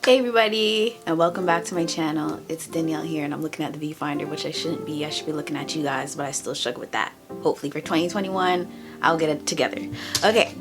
Hey everybody, and welcome back to my channel. It's Danielle here, and I'm looking at the viewfinder, which I shouldn't be. I should be looking at you guys, but I still struggle with that. Hopefully for 2021, I'll get it together. Okay,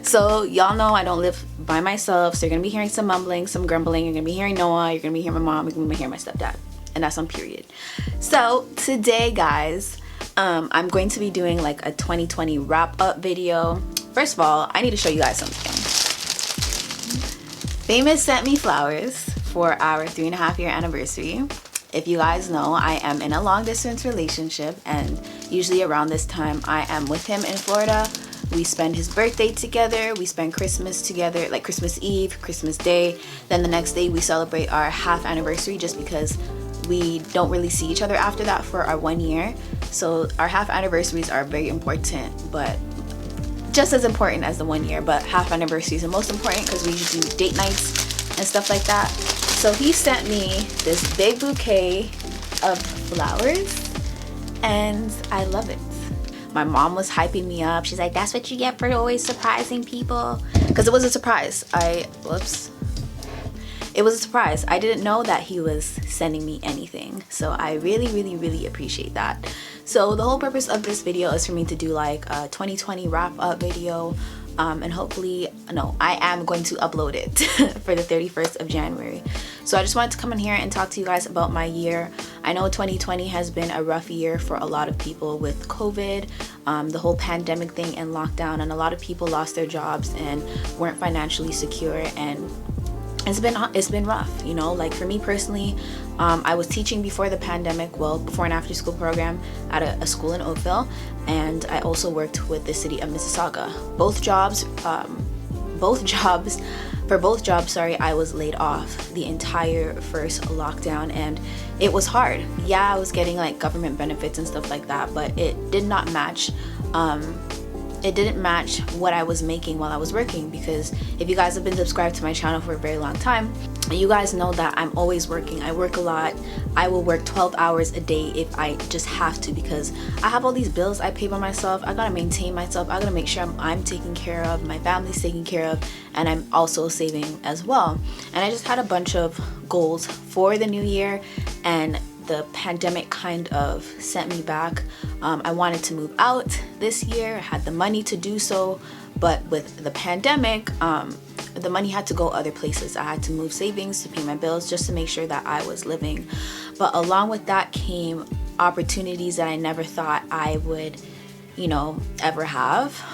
so y'all know I don't live by myself, so you're gonna be hearing some mumbling, some grumbling. You're gonna be hearing Noah, you're gonna be hearing my mom, you're gonna be hearing my stepdad, and that's on period. So today, guys, I'm going to be doing like a 2020 wrap-up video. First of all, I need to show you guys something. Famous sent me flowers for our 3.5-year anniversary. If you guys know, I am in a long distance relationship, and usually around this time I am with him in Florida. We spend his birthday together, we spend Christmas together, like Christmas Eve, Christmas Day. Then the next day we celebrate our half anniversary, just because we don't really see each other after that for our 1 year. So our half anniversaries are very important, but just as important as the 1 year, but half anniversaries are most important because we usually do date nights and stuff like that. So he sent me this big bouquet of flowers, and I love it. My mom was hyping me up. She's like, that's what you get for always surprising people. Because it was a surprise. It was a surprise. I didn't know that he was sending me anything. So I really appreciate that. So the whole purpose of this video is for me to do like a 2020 wrap up video. And hopefully, no, I am going to upload it for the 31st of January. So I just wanted to come in here and talk to you guys about my year. I know 2020 has been a rough year for a lot of people with COVID, the whole pandemic thing and lockdown, and a lot of people lost their jobs and weren't financially secure, and it's been rough, you know. Like for me personally, I was teaching before the pandemic, well, before and after school program at a school in Oakville, and I also worked with the city of Mississauga. For both jobs, I was laid off the entire first lockdown, and it was hard. Yeah, I was getting like government benefits and stuff like that, but it did not match. It didn't match what I was making while I was working, because if you guys have been subscribed to my channel for a very long time, you guys know that I'm always working. I work a lot. I will work 12 hours a day if I just have to, because I have all these bills I pay by myself. I gotta maintain myself. I gotta make sure I'm taken care of, my family's taken care of, and I'm also saving as well. And I just had a bunch of goals for the new year, and the pandemic kind of sent me back. I wanted to move out this year. I had the money to do so, but with the pandemic, the money had to go other places. I had to move savings to pay my bills just to make sure that I was living. But along with that came opportunities that I never thought I would, ever have.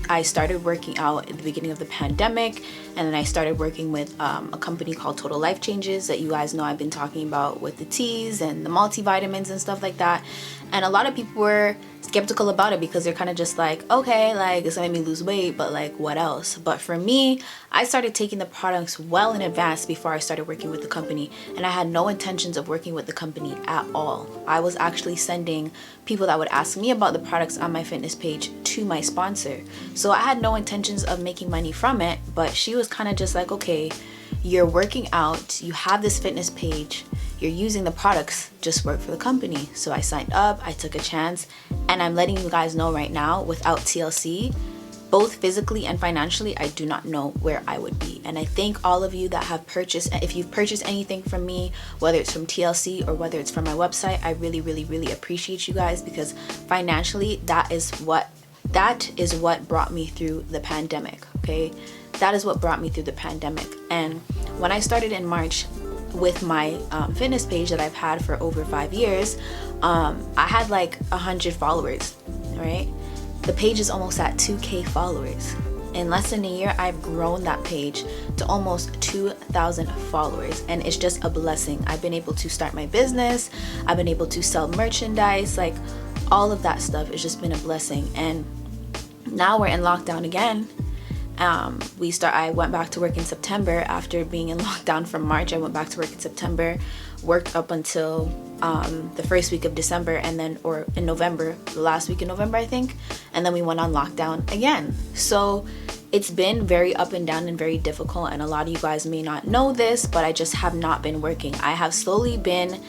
I started working out at the beginning of the pandemic, and then I started working with a company called Total Life Changes that you guys know I've been talking about, with the teas and the multivitamins and stuff like that. And a lot of people were skeptical about it because they're kind of just like, okay, like it's gonna make me lose weight, but like what else? But for me, I started taking the products well in advance before I started working with the company, and I had no intentions of working with the company at all. I was actually sending people that would ask me about the products on my fitness page to my sponsor. So I had no intentions of making money from it, but she was kind of just like, okay, you're working out, you have this fitness page, you're using the products, just work for the company. So I signed up, I took a chance, and I'm letting you guys know right now, without TLC, both physically and financially, I do not know where I would be. And I thank all of you that have purchased. If you've purchased anything from me, whether it's from TLC or whether it's from my website, I really appreciate you guys, because financially, that is what brought me through the pandemic. Okay, that is what brought me through the pandemic. And when I started in March with my fitness page that I've had for over 5 years, I had like 100 followers, right? The page is almost at 2K followers. In less than a year, I've grown that page to almost 2,000 followers, and it's just a blessing. I've been able to start my business, I've been able to sell merchandise, like all of that stuff has just been a blessing. And now we're in lockdown again. I went back to work in September after being in lockdown from March. I went back to work in September, worked up until the first week of December, or in November, the last week in November, I think, and then we went on lockdown again. So it's been very up and down and very difficult, and a lot of you guys may not know this, but I just have not been working. I have slowly been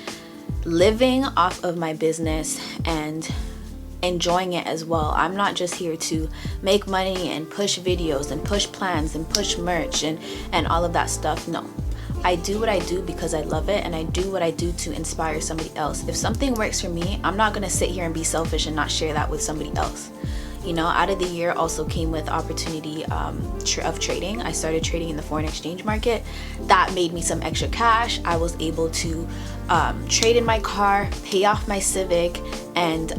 living off of my business, and enjoying it as well. I'm not just here to make money and push videos and push plans and push merch and all of that stuff. No, I do what I do because I love it, and I do what I do to inspire somebody else. If something works for me, I'm not gonna sit here and be selfish and not share that with somebody else. You know, out of the year also came with opportunity of trading. I started trading in the foreign exchange market. That made me some extra cash. I was able to trade in my car, pay off my Civic, and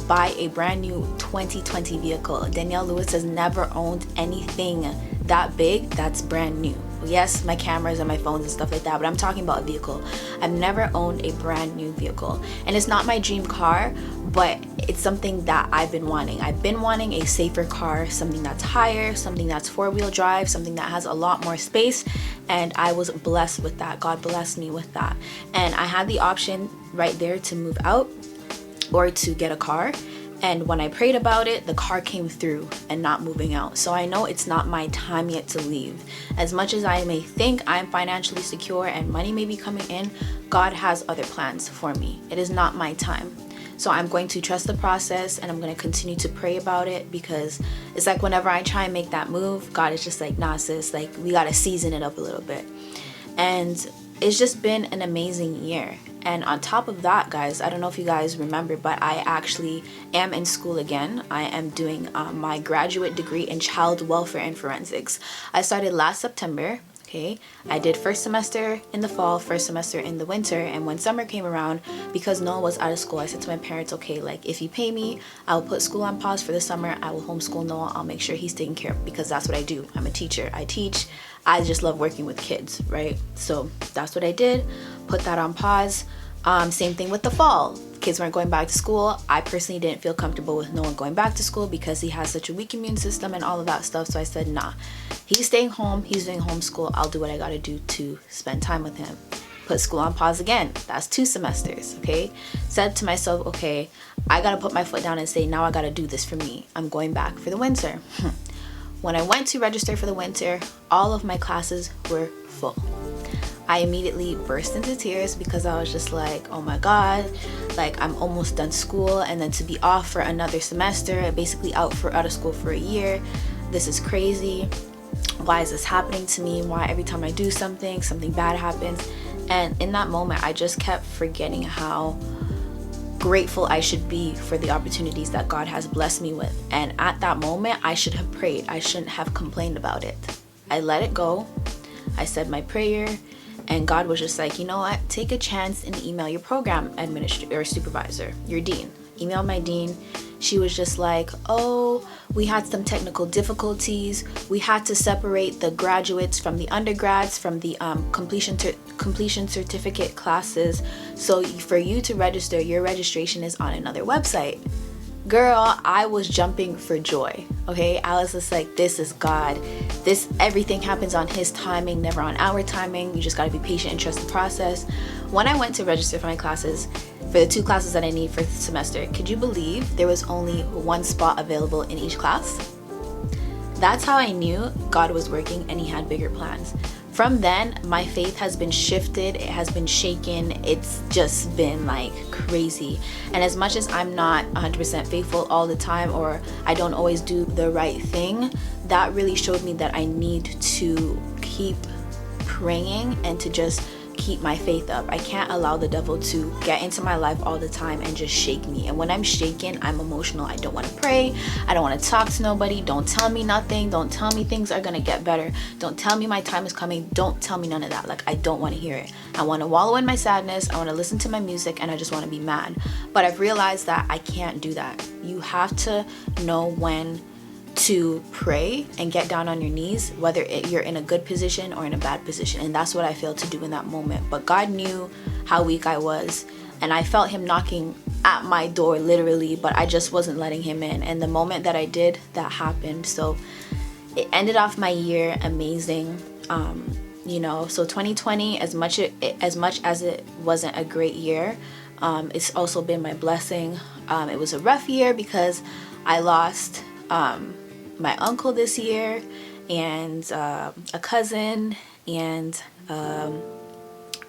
buy a brand new 2020 vehicle. Danielle Lewis has never owned anything that big that's brand new. Yes, my cameras and my phones and stuff like that, but I'm talking about a vehicle. I've never owned a brand new vehicle, and it's not my dream car, but it's something that I've been wanting. I've been wanting a safer car, something that's higher, something that's four-wheel drive, something that has a lot more space, and I was blessed with that. God blessed me with that, and I had the option right there to move out or to get a car. And when I prayed about it, the car came through and not moving out. So I know it's not my time yet to leave. As much as I may think I'm financially secure and money may be coming in, God has other plans for me. It is not my time. So I'm going to trust the process, and I'm going to continue to pray about it, because it's like whenever I try and make that move, God is just like, nah, sis, like we got to season it up a little bit. And it's just been an amazing year. And on top of that, guys, I don't know if you guys remember, but I actually am in school again. I am doing my graduate degree in child welfare and forensics. I started last September. Okay, I did first semester in the fall, first semester in the winter, and when summer came around, because Noah was out of school, I said to my parents, okay, like if you pay me, I'll put school on pause for the summer. I will homeschool Noah. I'll make sure he's taken care of, because that's what I do. I'm a teacher. I teach. I just love working with kids, right? So that's what I did. Put that on pause. Same thing with the fall. Kids weren't going back to school. I personally didn't feel comfortable with Noah going back to school because he has such a weak immune system and all of that stuff. So I said, nah, he's staying home. He's doing homeschool. I'll do what I gotta do to spend time with him. Put school on pause again. That's 2 semesters, okay? Said to myself, okay, I gotta put my foot down and say, now I gotta do this for me. I'm going back for the winter. When I went to register for the winter, all of my classes were full. I immediately burst into tears because I was just like, oh my God, like I'm almost done school, and then to be off for another semester, basically out of school for a year. This is crazy. Why is this happening to me? Why every time I do something bad happens? And in that moment, I just kept forgetting how grateful I should be for the opportunities that God has blessed me with. And at that moment, I should have prayed. I shouldn't have complained about it. I let it go. I said my prayer. And God was just like, you know what? Take a chance and email your program administrator or supervisor, your dean. Email my dean. She was just like, oh, we had some technical difficulties. We had to separate the graduates from the undergrads from the completion certificate classes. So for you to register, your registration is on another website. Girl, I was jumping for joy. Okay, I was just like, this is God. Everything happens on his timing, never on our timing. You just got to be patient and trust the process. When I went to register for my classes, for the 2 classes that I need for the semester, could you believe there was only 1 spot available in each class? That's how I knew God was working and he had bigger plans. From then, my faith has been shifted, it has been shaken, it's just been like crazy. And as much as I'm not 100% faithful all the time, or I don't always do the right thing, that really showed me that I need to keep praying and to just keep my faith up. I can't allow the devil to get into my life all the time and just shake me. And when I'm shaken, I'm emotional. I don't want to pray. I don't want to talk to nobody. Don't tell me nothing. Don't tell me things are going to get better. Don't tell me my time is coming. Don't tell me none of that. Like, I don't want to hear it. I want to wallow in my sadness. I want to listen to my music, and I just want to be mad. But I've realized that I can't do that. You have to know when to pray and get down on your knees, whether you're in a good position or in a bad position. And that's what I failed to do in that moment. But God knew how weak I was, and I felt him knocking at my door literally, but I just wasn't letting him in. And the moment that I did, that happened. So it ended off my year amazing. So 2020, as much as it wasn't a great year, it's also been my blessing. It was a rough year because I lost my uncle this year, and a cousin, and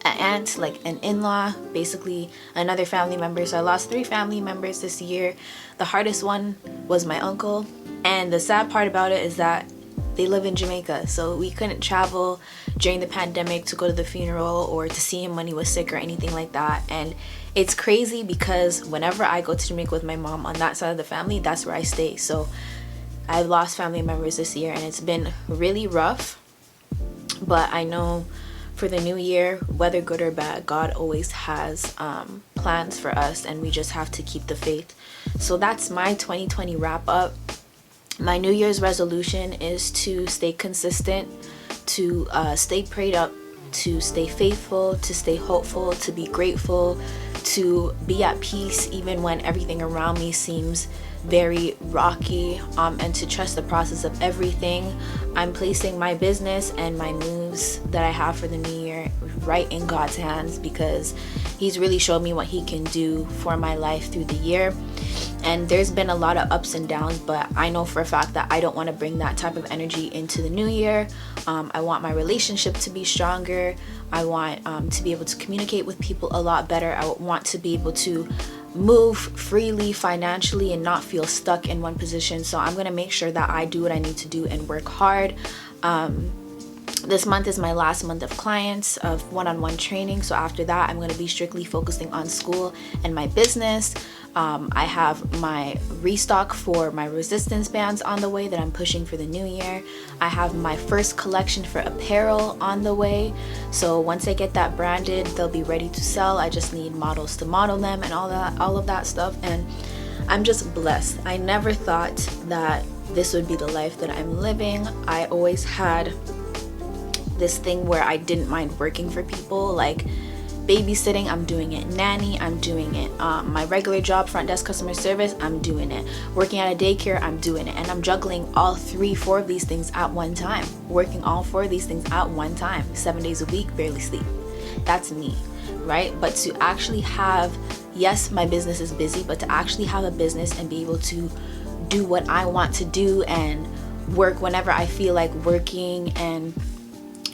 an aunt, like an in-law, basically another family member. So I lost 3 family members this year. The hardest one was my uncle, and the sad part about it is that they live in Jamaica, so we couldn't travel during the pandemic to go to the funeral or to see him when he was sick or anything like that. And it's crazy because whenever I go to Jamaica with my mom on that side of the family, that's where I stay. So I've lost family members this year, and it's been really rough. But I know for the new year, whether good or bad, God always has plans for us, and we just have to keep the faith. So that's my 2020 wrap up. My New Year's resolution is to stay consistent, to stay prayed up, to stay faithful, to stay hopeful, to be grateful, to be at peace even when everything around me seems very rocky, and to trust the process of everything. I'm placing my business and my moves that I have for the new year right in God's hands, because He's really showed me what He can do for my life through the year. And there's been a lot of ups and downs, but I know for a fact that I don't want to bring that type of energy into the new year. I want my relationship to be stronger. I want to be able to communicate with people a lot better. I want to be able to move freely financially and not feel stuck in one position. So I'm going to make sure that I do what I need to do and work hard. This month is my last month of clients, of one-on-one training. So after that, I'm going to be strictly focusing on school and my business. I have my restock for my resistance bands on the way that I'm pushing for the new year. I have my first collection for apparel on the way. So once I get that branded, they'll be ready to sell. I just need models to model them and all of that stuff. And I'm just blessed. I never thought that this would be the life that I'm living. I always had this thing where I didn't mind working for people, like babysitting, I'm doing it. Nanny, I'm doing it. My regular job, front desk customer service, I'm doing it. Working at a daycare, I'm doing it. And I'm juggling all 3-4 of these things at one time. Working all 4 of these things at one time. 7 days a week, barely sleep. That's me, right? But to actually have, yes, my business is busy, but to actually have a business and be able to do what I want to do and work whenever I feel like working, and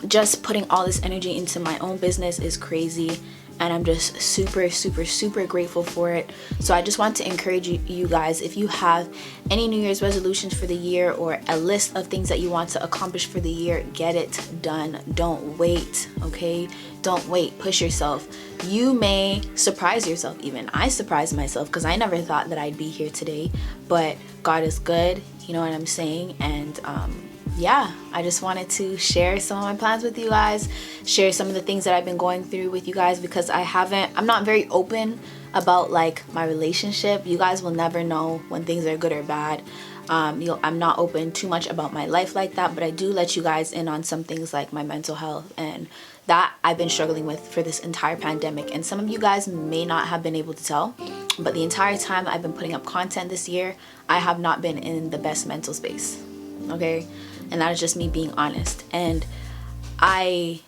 just putting all this energy into my own business is crazy, and I'm just super grateful for it. So I just want to encourage you guys, if you have any New Year's resolutions for the year or a list of things that you want to accomplish for the year, get it done. Don't wait, okay? Don't wait. Push yourself. You may surprise yourself even. I surprised myself because I never thought that I'd be here today, but God is good, you know what I'm saying? And yeah, I just wanted to share some of my plans with you guys, share some of the things that I've been going through with you guys, because I'm not very open about like my relationship. You guys will never know when things are good or bad. I'm not open too much about my life like that, but I do let you guys in on some things like my mental health, and that I've been struggling with for this entire pandemic. And some of you guys may not have been able to tell, but the entire time I've been putting up content this year, I have not been in the best mental space, okay? And that is just me being honest. And I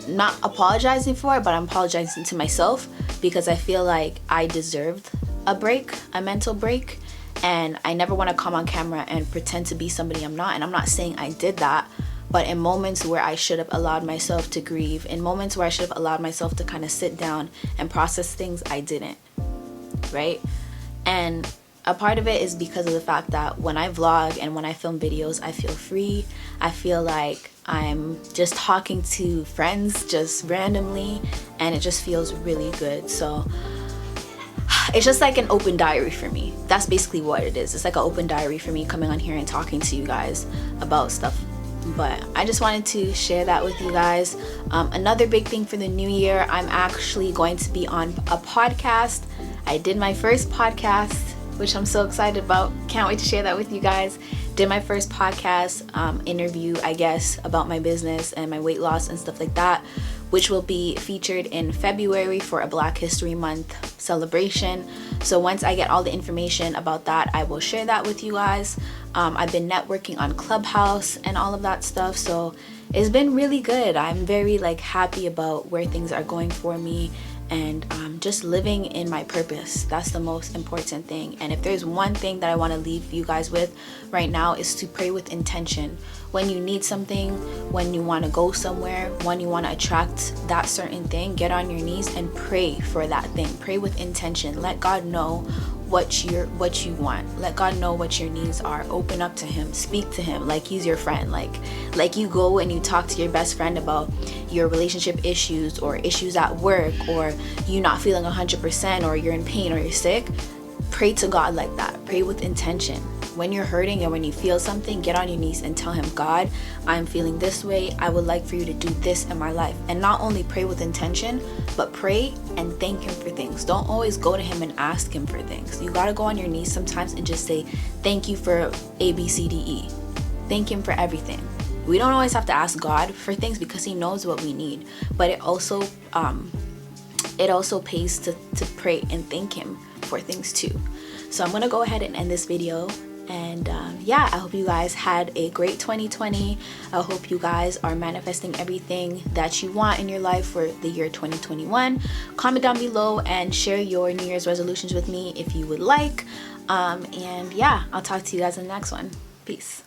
not apologizing for it, but I'm apologizing to myself, because I feel like I deserved a break, a mental break. And I never want to come on camera and pretend to be somebody I'm not. And I'm not saying I did that, but in moments where I should have allowed myself to grieve, in moments where I should have allowed myself to kind of sit down and process things, I didn't, right? And a part of it is because of the fact that when I vlog and when I film videos, I feel free. I feel like I'm just talking to friends just randomly, and it just feels really good. So it's just like an open diary for me. That's basically what it is. It's like an open diary for me, coming on here and talking to you guys about stuff. But I just wanted to share that with you guys. Another big thing for the new year, I'm actually going to be on a podcast. I did my first podcast, which I'm so excited about. Can't wait to share that with you guys. Did my first podcast interview, I guess, about my business and my weight loss and stuff like that, which will be featured in February for a Black History Month celebration. So once I get all the information about that, I will share that with you guys. I've been networking on Clubhouse and all of that stuff, so it's been really good. I'm very happy about where things are going for me, and just living in my purpose. That's the most important thing. And if there's one thing that I want to leave you guys with right now, is to pray with intention. When you need something, when you want to go somewhere, when you want to attract that certain thing, get on your knees and pray for that thing. Pray with intention. Let God know what you want. Let God know what your needs are. Open up to him. Speak to him like he's your friend. Like you go and you talk to your best friend about your relationship issues, or issues at work, or you not feeling 100%, or you're in pain, or you're sick. Pray to God like that. Pray with intention. When you're hurting and when you feel something, get on your knees and tell him, God, I'm feeling this way. I would like for you to do this in my life. And not only pray with intention, but pray and thank him for things. Don't always go to him and ask him for things. You got to go on your knees sometimes and just say, thank you for A, B, C, D, E. Thank him for everything. We don't always have to ask God for things because he knows what we need. But it also pays to pray and thank him for things too. So I'm going to go ahead and end this video. And I hope you guys had a great 2020. I hope you guys are manifesting everything that you want in your life for the year 2021. Comment down below and share your New Year's resolutions with me if you would like. I'll talk to you guys in the next one. Peace.